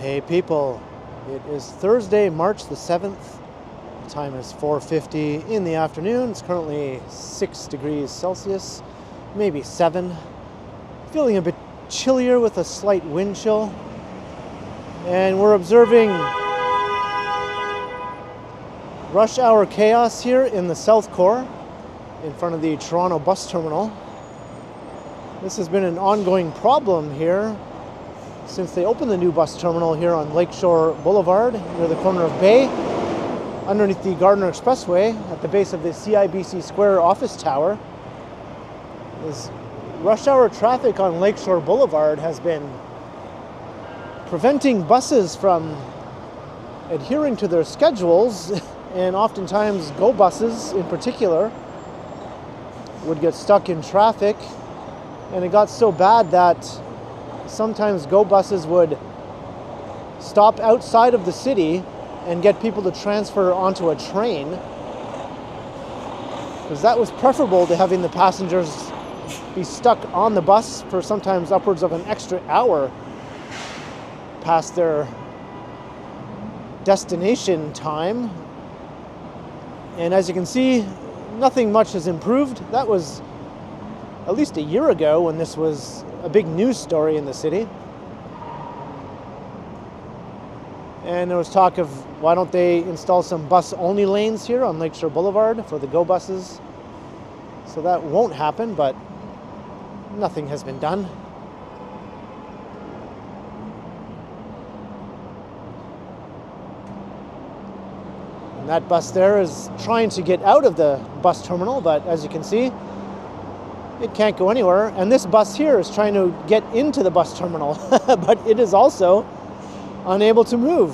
Hey people, it is Thursday, March the 7th. The time is 4:50 in the afternoon. It's currently 6 degrees Celsius, maybe 7. Feeling a bit chillier with a slight wind chill. And we're observing rush hour chaos here in the South Core in front of the Toronto bus terminal. This has been an ongoing problem here since they opened the new bus terminal here on Lakeshore Boulevard near the corner of Bay, underneath the Gardiner Expressway at the base of the CIBC Square office tower. This rush hour traffic on Lakeshore Boulevard has been preventing buses from adhering to their schedules, and oftentimes Go buses in particular would get stuck in traffic, and it got so bad that sometimes Go buses would stop outside of the city and get people to transfer onto a train, because that was preferable to having the passengers be stuck on the bus for sometimes upwards of an extra hour past their destination time. And as you can see, nothing much has improved. That was at least a year ago when this was a big news story in the city. And there was talk of, why don't they install some bus-only lanes here on Lakeshore Boulevard for the Go buses? So that won't happen, but nothing has been done. And that bus there is trying to get out of the bus terminal, but as you can see, it can't go anywhere. And this bus here is trying to get into the bus terminal, but it is also unable to move.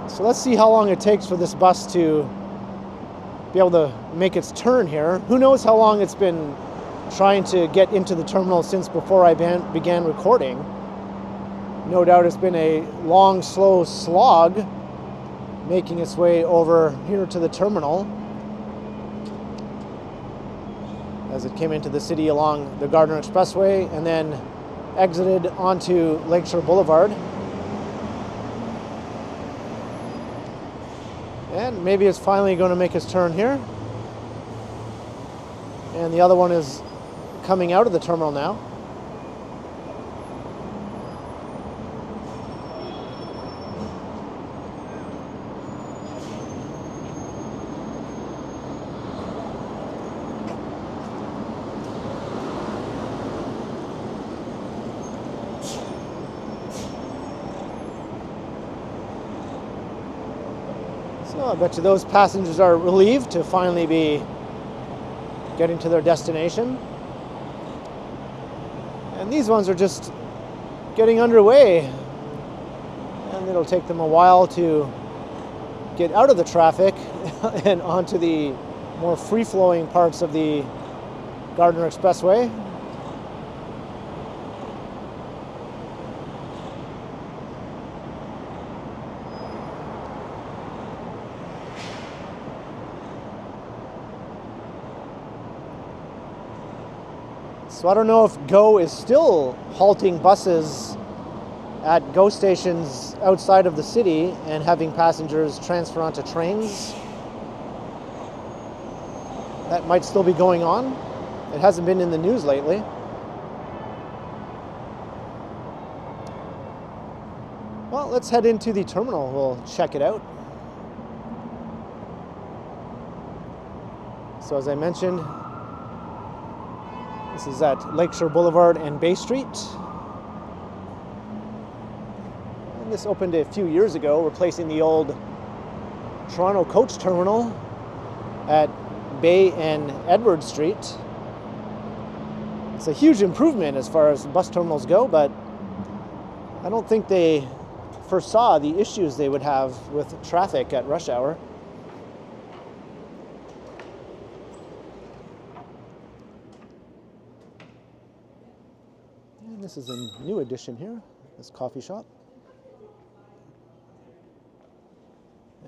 So let's see how long it takes for this bus to be able to make its turn here. Who knows how long it's been trying to get into the terminal since before I began recording. No doubt it's been a long, slow slog making its way over here to the terminal as it came into the city along the Gardiner Expressway and then exited onto Lakeshore Boulevard. And maybe it's finally going to make its turn here. And the other one is coming out of the terminal now. So I bet you those passengers are relieved to finally be getting to their destination. And these ones are just getting underway. And it'll take them a while to get out of the traffic and onto the more free-flowing parts of the Gardiner Expressway. So I don't know if Go is still halting buses at Go stations outside of the city and having passengers transfer onto trains. That might still be going on. It hasn't been in the news lately. Well, let's head into the terminal. We'll check it out. So as I mentioned, this is at Lakeshore Boulevard and Bay Street. And this opened a few years ago, replacing the old Toronto coach terminal at Bay and Edward Street. It's a huge improvement as far as bus terminals go, but I don't think they foresaw the issues they would have with traffic at rush hour. This is a new addition here, this coffee shop.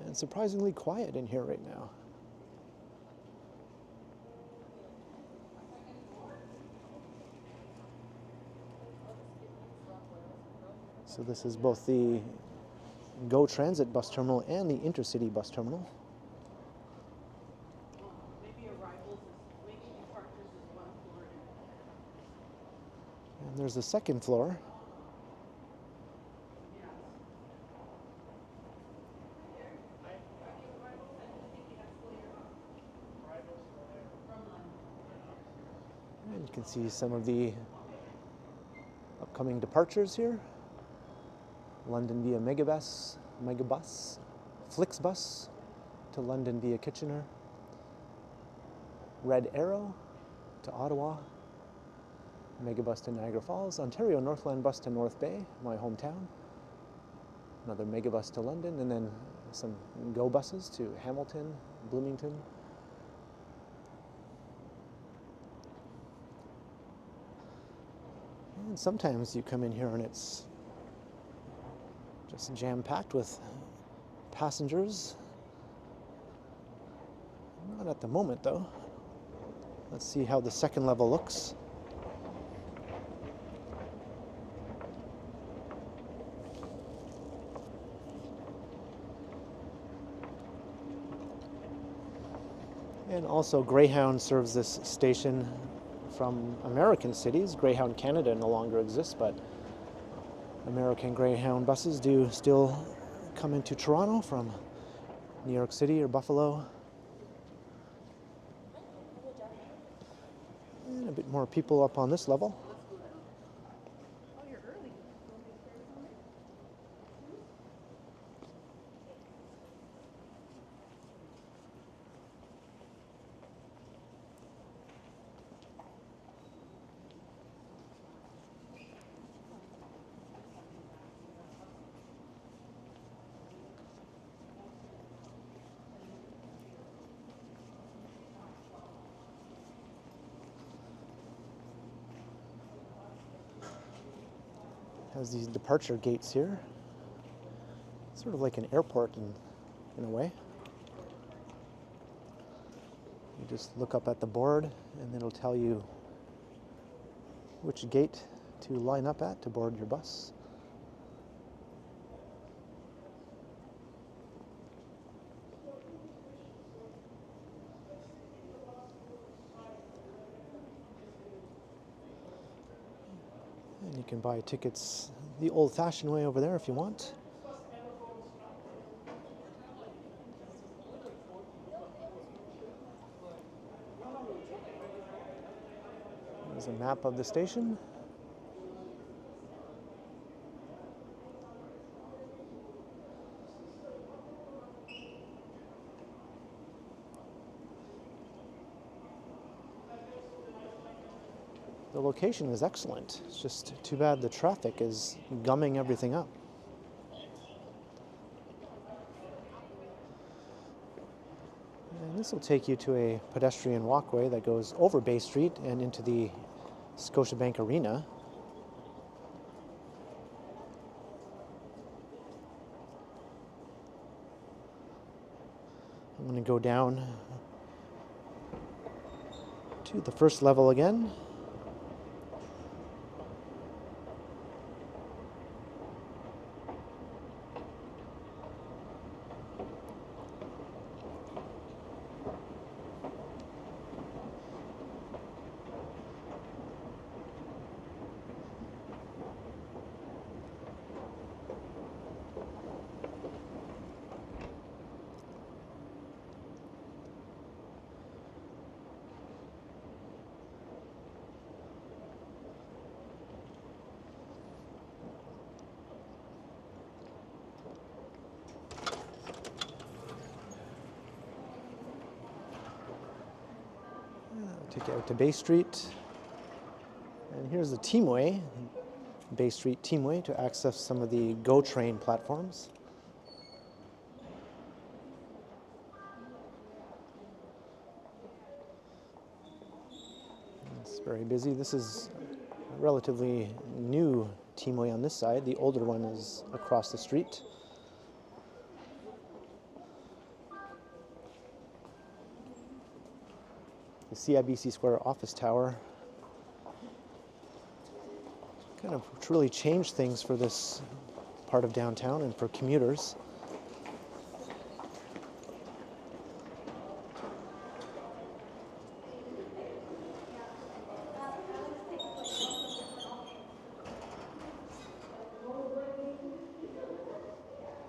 And surprisingly quiet in here right now. So this is both the GO Transit bus terminal and the Intercity bus terminal. And there's the second floor. And you can see some of the upcoming departures here. London via Megabus, Flixbus to London via Kitchener. Red Arrow to Ottawa. Megabus to Niagara Falls. Ontario Northland Bus to North Bay, my hometown. Another Megabus to London, and then some GO buses to Hamilton, Bloomington. And sometimes you come in here and it's just jam-packed with passengers. Not at the moment, though. Let's see how the second level looks. And also Greyhound serves this station from American cities. Greyhound Canada no longer exists, but American Greyhound buses do still come into Toronto from New York City or Buffalo. And a bit more people up on this level. Has these departure gates here. Sort of like an airport in a way. You just look up at the board and it'll tell you which gate to line up at to board your bus. And you can buy tickets the old-fashioned way over there if you want. There's a map of the station. The location is excellent. It's just too bad the traffic is gumming everything up. And this will take you to a pedestrian walkway that goes over Bay Street and into the Scotiabank Arena. I'm going to go down to the first level again. Take you out to Bay Street. And here's the Teamway, Bay Street Teamway, to access some of the GO train platforms. It's very busy. This is a relatively new Teamway on this side. The older one is across the street. The CIBC Square office tower kind of really changed things for this part of downtown and for commuters.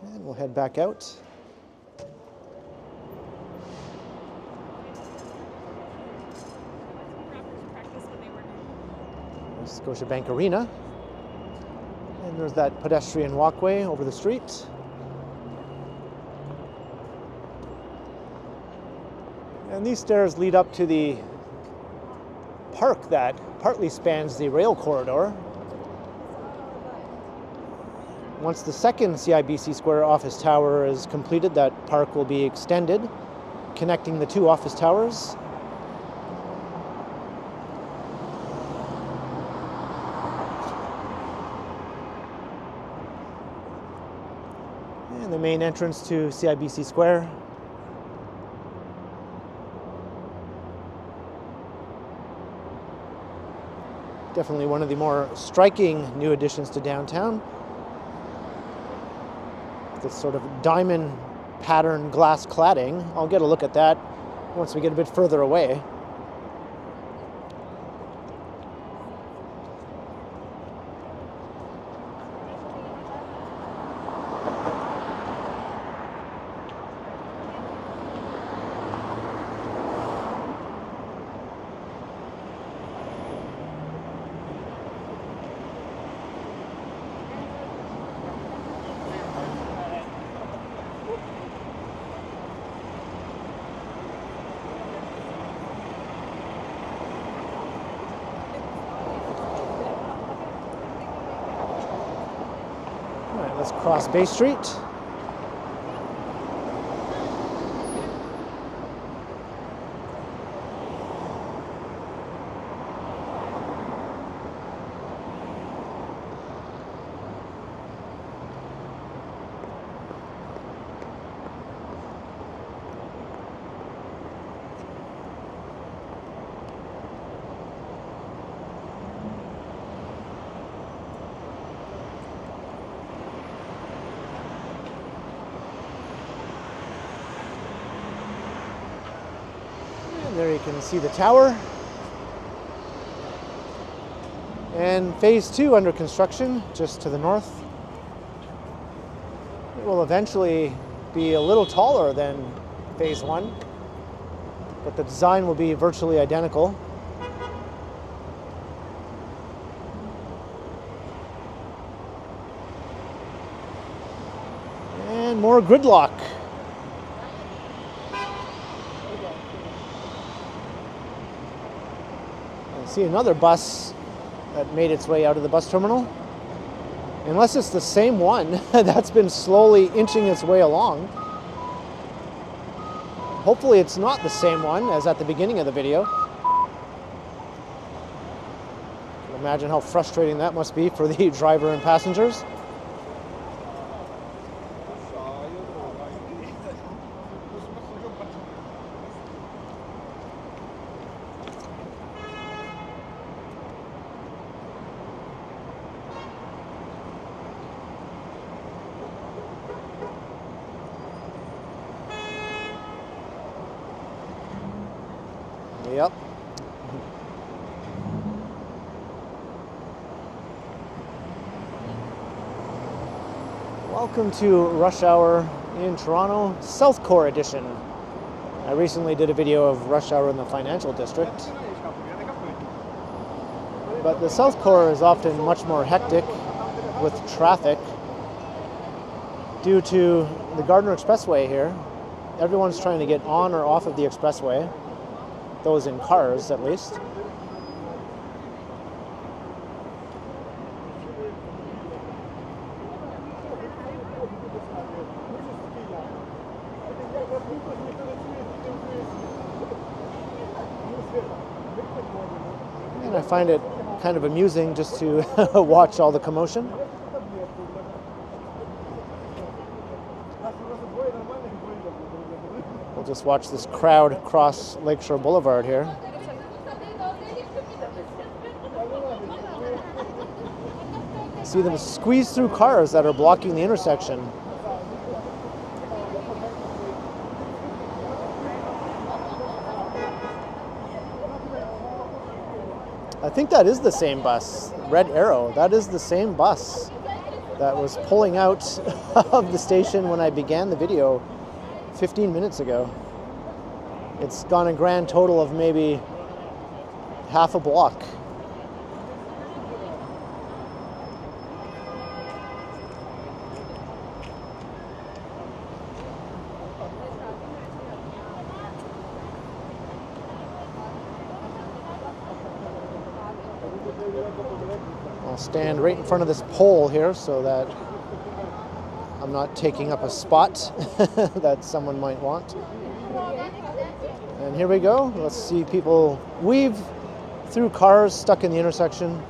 And we'll head back out. Scotiabank Arena. And there's that pedestrian walkway over the street. And these stairs lead up to the park that partly spans the rail corridor. Once the second CIBC Square office tower is completed, that park will be extended, connecting the two office towers. And the main entrance to CIBC Square. Definitely one of the more striking new additions to downtown. This sort of diamond pattern glass cladding. I'll get a look at that once we get a bit further away. Let's cross Bay Street. There you can see the tower. And phase 2 under construction just to the north. It will eventually be a little taller than phase 1, but the design will be virtually identical. And more Gridlock. See another bus that made its way out of the bus terminal. Unless it's the same one that's been slowly inching its way along. Hopefully it's not the same one as at the beginning of the video. Imagine how frustrating that must be for the driver and passengers. Yep. Welcome to Rush Hour in Toronto, South Core edition. I recently did a video of Rush Hour in the financial district. But the South Core is often much more hectic with traffic due to the Gardiner Expressway here. Everyone's trying to get on or off of the expressway. Those in cars, at least. And I find it kind of amusing just to watch all the commotion. We'll just watch this crowd cross Lakeshore Boulevard here. See them squeeze through cars that are blocking the intersection. I think that is the same bus, red arrow. That is the same bus that was pulling out of the station when I began the video 15 minutes ago. It's gone a grand total of maybe half a block. I'll stand right in front of this pole here so that I'm not taking up a spot that someone might want. And here we go. Let's see people weave through cars stuck in the intersection.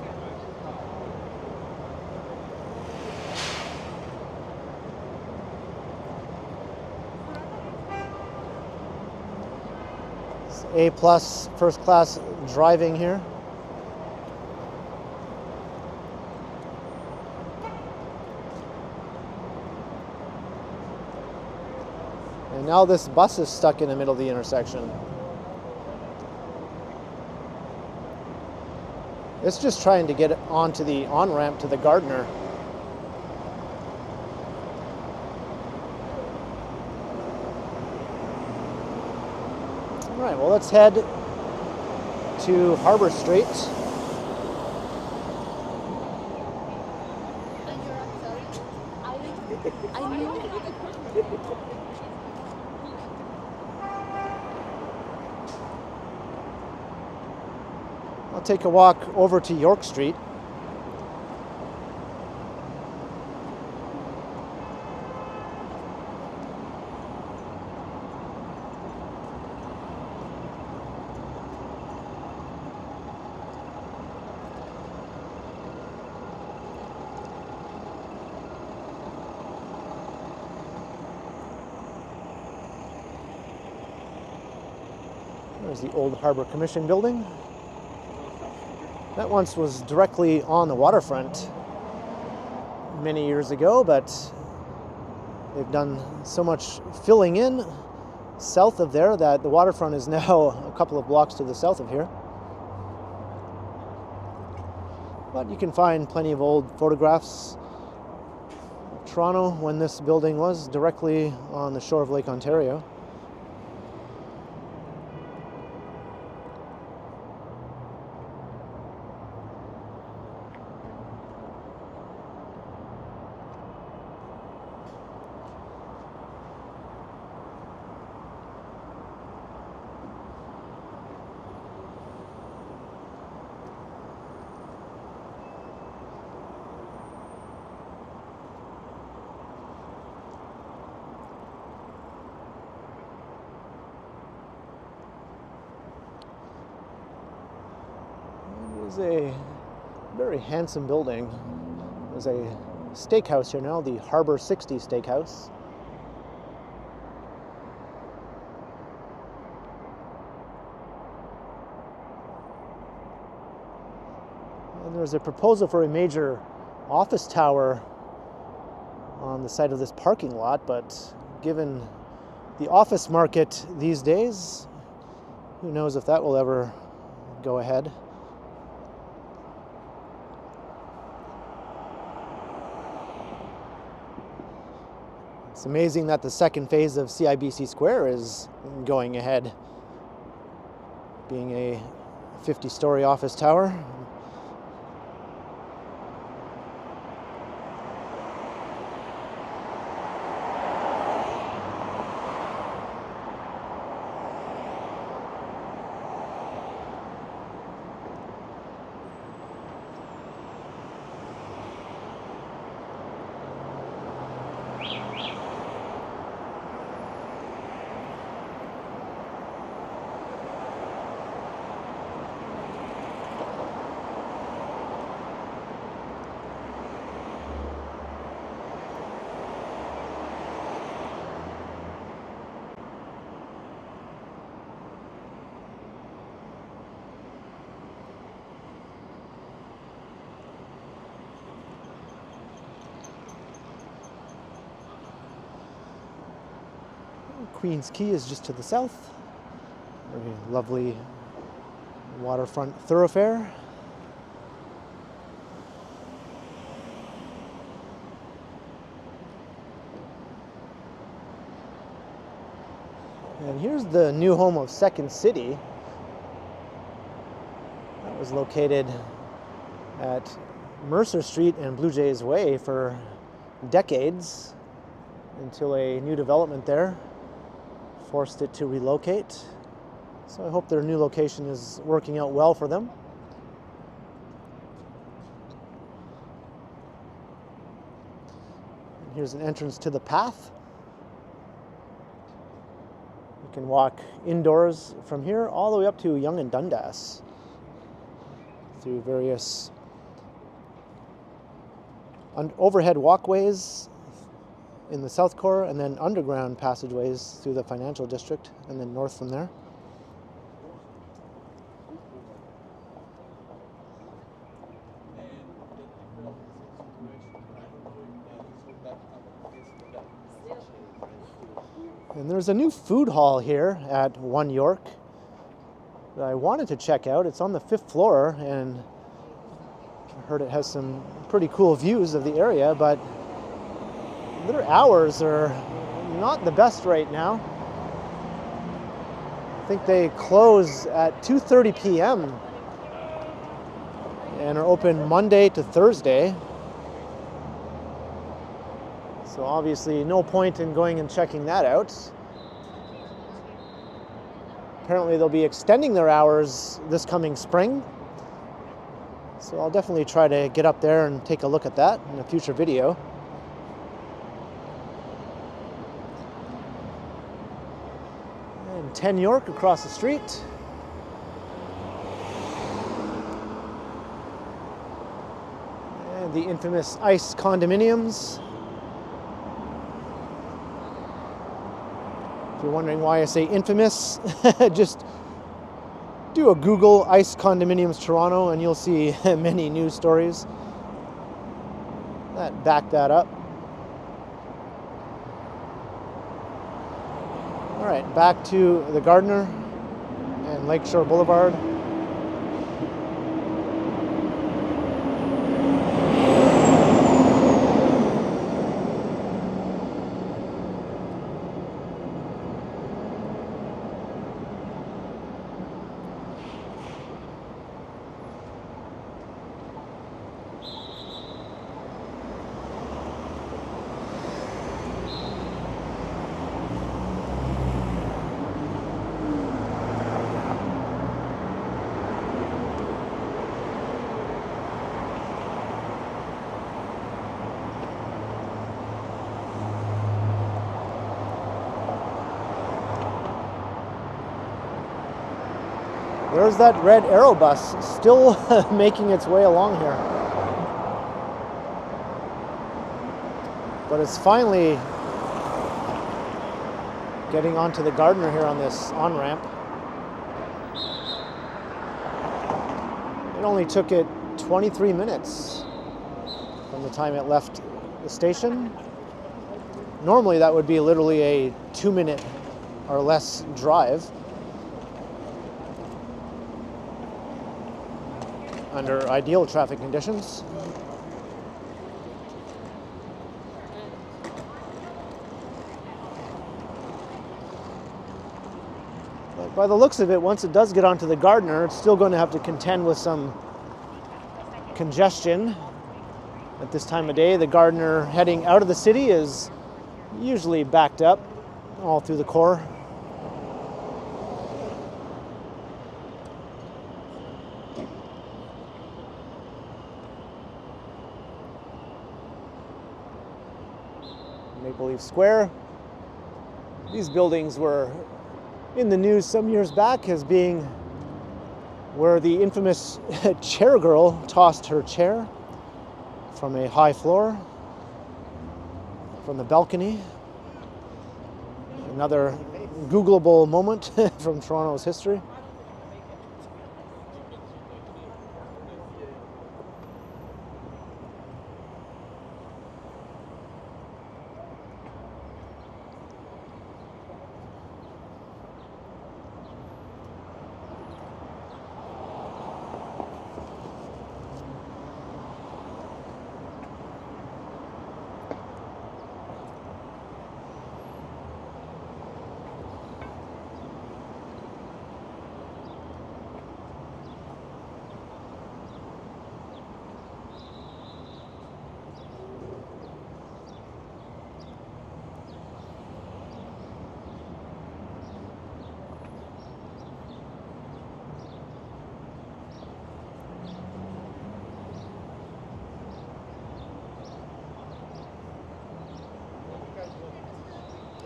It's A+ first class driving here. And now this bus is stuck in the middle of the intersection. It's just trying to get onto the on-ramp to the Gardner. All right, well, let's head to Harbor Street. I'll take a walk over to York Street. There's the old Harbor Commission building. That once was directly on the waterfront many years ago, but they've done so much filling in south of there that the waterfront is now a couple of blocks to the south of here. But you can find plenty of old photographs of Toronto when this building was directly on the shore of Lake Ontario. It is a very handsome building. There's a steakhouse here now, the Harbor 60 Steakhouse. And there's a proposal for a major office tower on the side of this parking lot, but given the office market these days, who knows if that will ever go ahead. It's amazing that the second phase of CIBC Square is going ahead, being a 50-story office tower. Queen's Quay is just to the south. Very lovely waterfront thoroughfare. And here's the new home of Second City. That was located at Mercer Street and Blue Jays Way for decades until a new development there forced it to relocate. So I hope their new location is working out well for them. And here's an entrance to the path. You can walk indoors from here all the way up to Yonge and Dundas through various overhead walkways in the South Core, and then underground passageways through the financial district, and then north from there. And there's a new food hall here at 1 York that I wanted to check out. It's on the 5th floor, and I heard it has some pretty cool views of the area, but their hours are not the best right now. I think they close at 2:30 p.m. and are open Monday to Thursday. So obviously no point in going and checking that out. Apparently they'll be extending their hours this coming spring. So I'll definitely try to get up there and take a look at that in a future video. And 10 York across the street. And the infamous ICE condominiums. If you're wondering why I say infamous, just do a Google ICE condominiums Toronto and you'll see many news stories that back that up. All right, back to the Gardiner and Lakeshore Boulevard. There's that red Aero bus still making its way along here. But it's finally getting onto the Gardiner here on this on-ramp. It only took it 23 minutes from the time it left the station. Normally that would be literally a 2-minute or less drive. Under ideal traffic conditions. But by the looks of it, once it does get onto the Gardiner, it's still going to have to contend with some congestion. At this time of day, the Gardiner heading out of the city is usually backed up all through the core. Maple Leaf Square. These buildings were in the news some years back as being where the infamous chair girl tossed her chair from a high floor, from the balcony. Another Googleable moment from Toronto's history.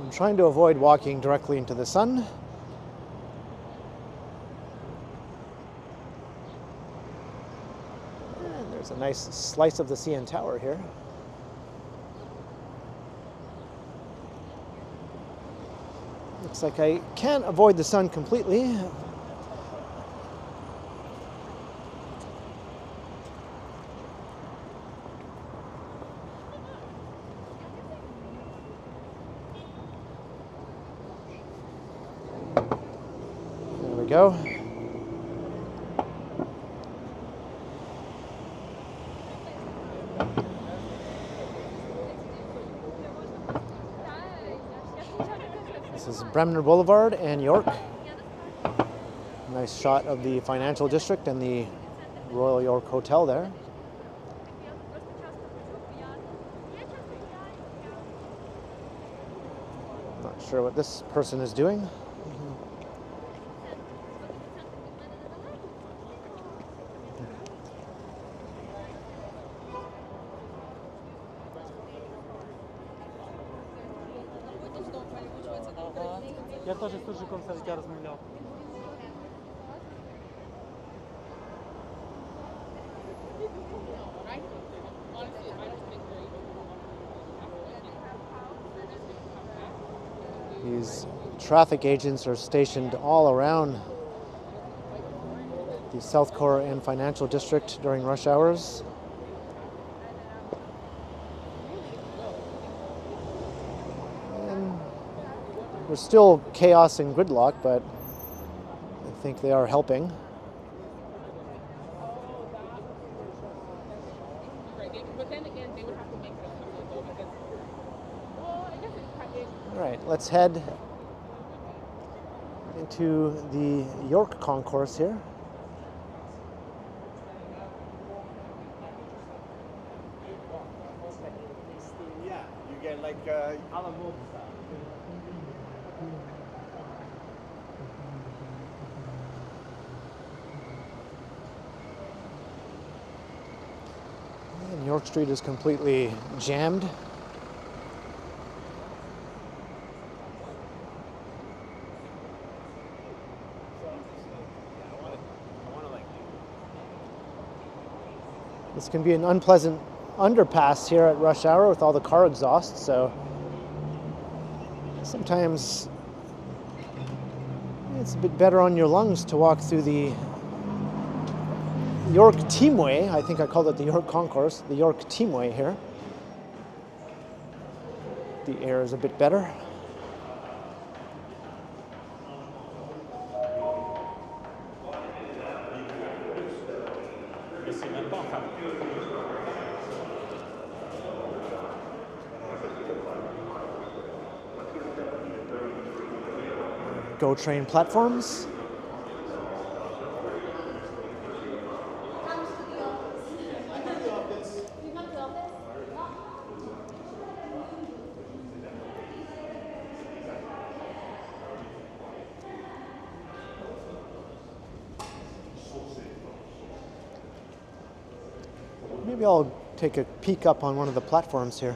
I'm trying to avoid walking directly into the sun. And there's a nice slice of the CN Tower here. Looks like I can't avoid the sun completely. There we go. This is Bremner Boulevard and York. Nice shot of the financial district and the Royal York Hotel there. Not sure what this person is doing. Я теж з Туржиком все життя розмовляв. These traffic agents are stationed all around the South Core and Financial District during rush hours. And there's still chaos and gridlock, but I think they are helping. All right, let's head into the York concourse here. Yeah, you get like And York Street is completely jammed. This can be an unpleasant underpass here at rush hour with all the car exhaust, so sometimes it's a bit better on your lungs to walk through the York Teamway. I think I called it the York Concourse, the York Teamway here. The air is a bit better. GO train platforms. Maybe I'll take a peek up on one of the platforms here.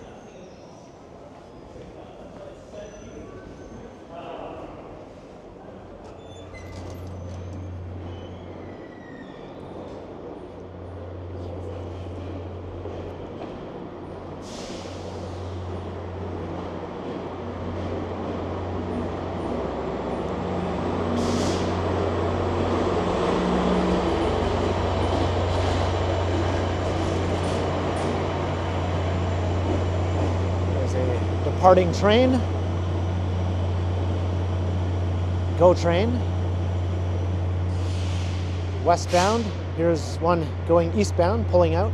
Departing train, GO train, westbound. Here's one going eastbound, pulling out.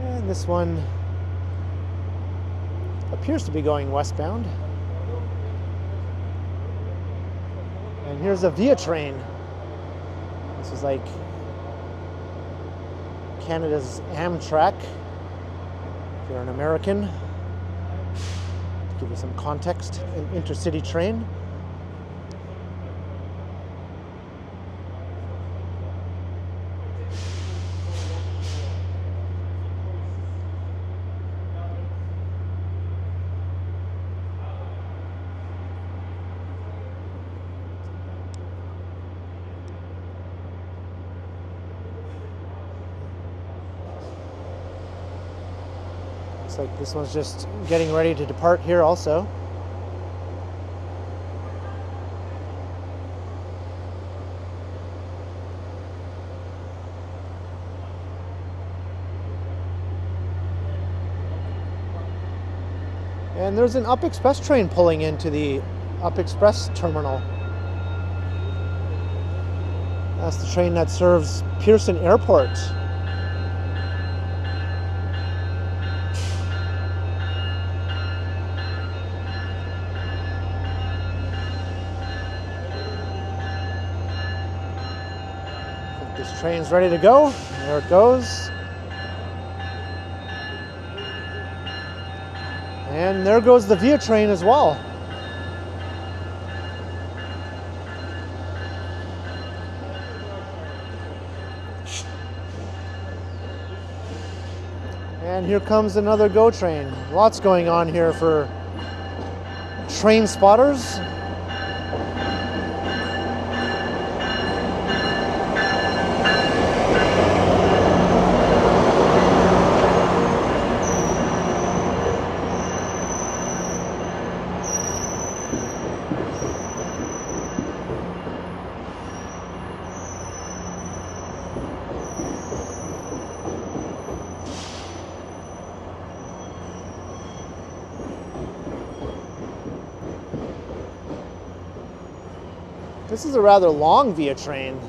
And this one appears to be going westbound. And here's a Via train. This is like Canada's Amtrak, if you're an American. To give you some context, an intercity train. Looks like this one's just getting ready to depart here also. And there's an Up Express train pulling into the Up Express terminal. That's the train that serves Pearson Airport. This train's ready to go. There it goes. And there goes the Via train as well. And here comes another GO train. Lots going on here for train spotters. This is a rather long Via train.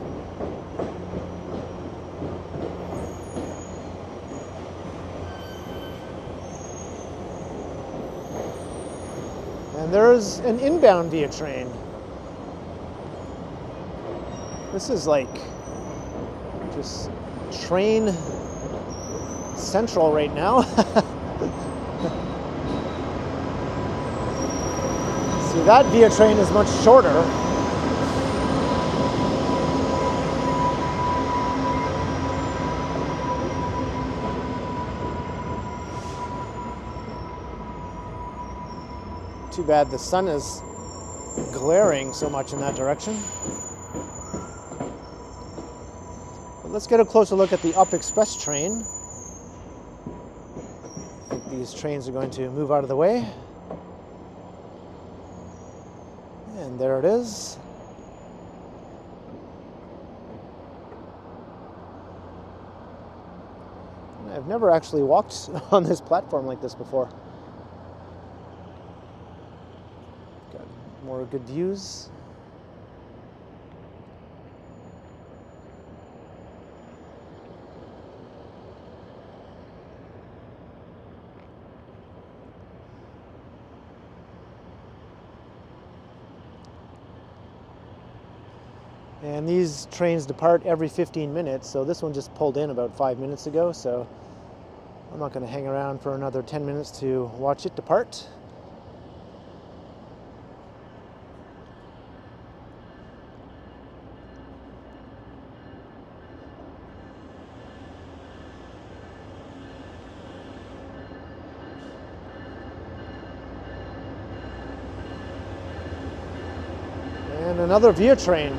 And there's an inbound Via train. This is like just train central right now. See, that Via train is much shorter. Too bad the sun is glaring so much in that direction. But let's get a closer look at the Up Express train. I think these trains are going to move out of the way. And there it is. I've never actually walked on this platform like this before. More good views. And these trains depart every 15 minutes, so this one just pulled in about 5 minutes ago, so I'm not going to hang around for another 10 minutes to watch it depart. And another Via train.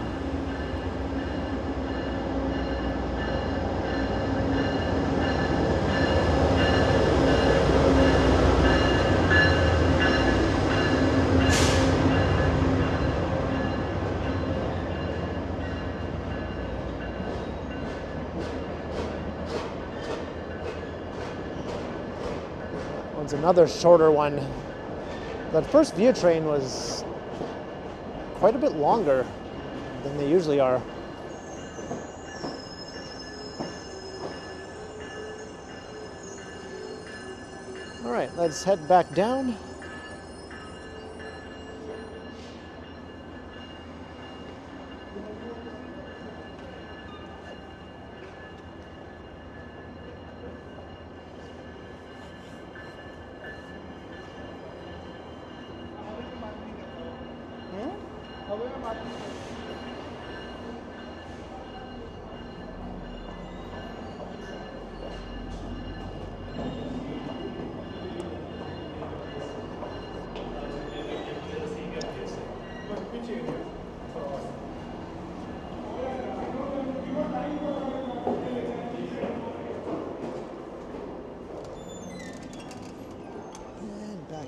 That one's another shorter one. That first Via train was quite a bit longer than they usually are. All right, let's head back down.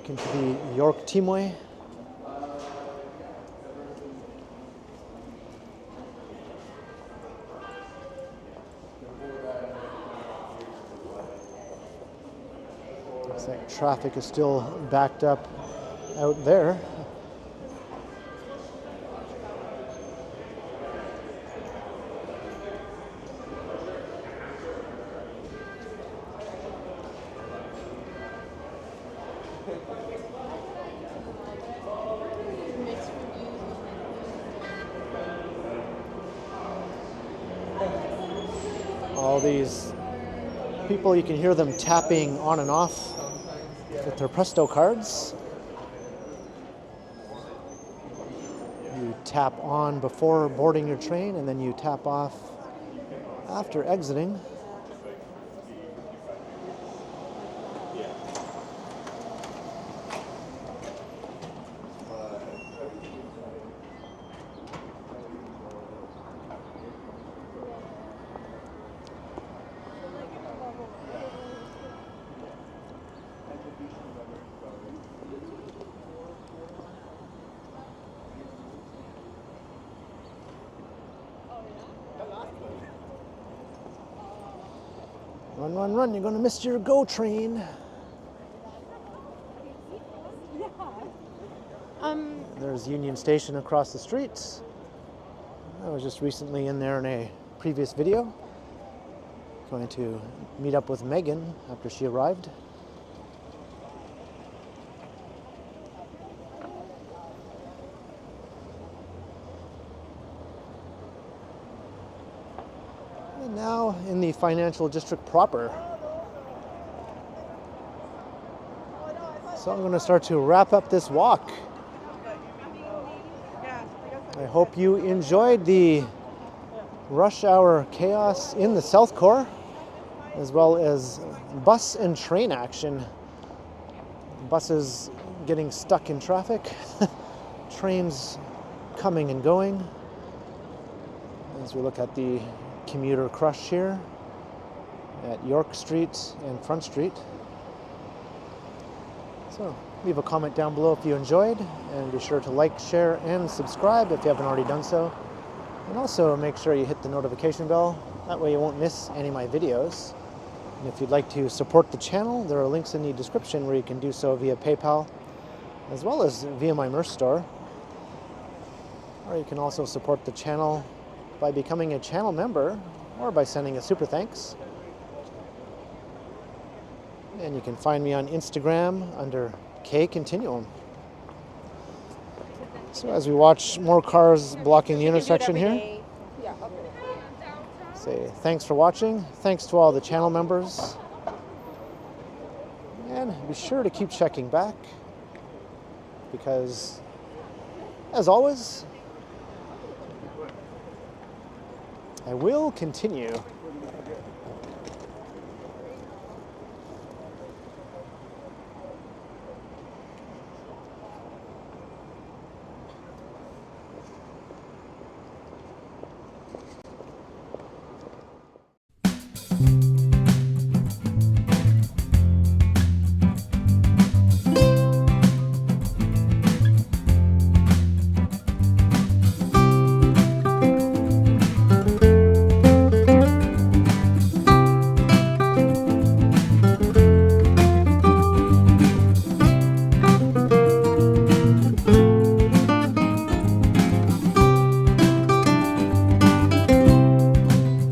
Back into the York Teamway. Looks like traffic is still backed up out there. All these people, you can hear them tapping on and off with their Presto cards. You tap on before boarding your train and then you tap off after exiting. Run, run, run, you're gonna miss your GO train. There's Union Station across the street. I was just recently in there in a previous video. Going to meet up with Megan after she arrived. And now in the financial district proper. So I'm going to start to wrap up this walk. I hope you enjoyed the rush hour chaos in the South Core, as well as bus and train action. Buses getting stuck in traffic, trains coming and going. As we look at the commuter crush here at York Street and Front Street. So leave a comment down below if you enjoyed, and be sure to like, share, and subscribe if you haven't already done so. And also make sure you hit the notification bell, that way you won't miss any of my videos. And if you'd like to support the channel, there are links in the description where you can do so via PayPal, as well as via my merch store. Or you can also support the channel by becoming a channel member, or by sending a super thanks. And you can find me on Instagram under KContinuum. So as we watch more cars blocking the intersection here, say thanks for watching, thanks to all the channel members, and be sure to keep checking back, because as always, I will continue.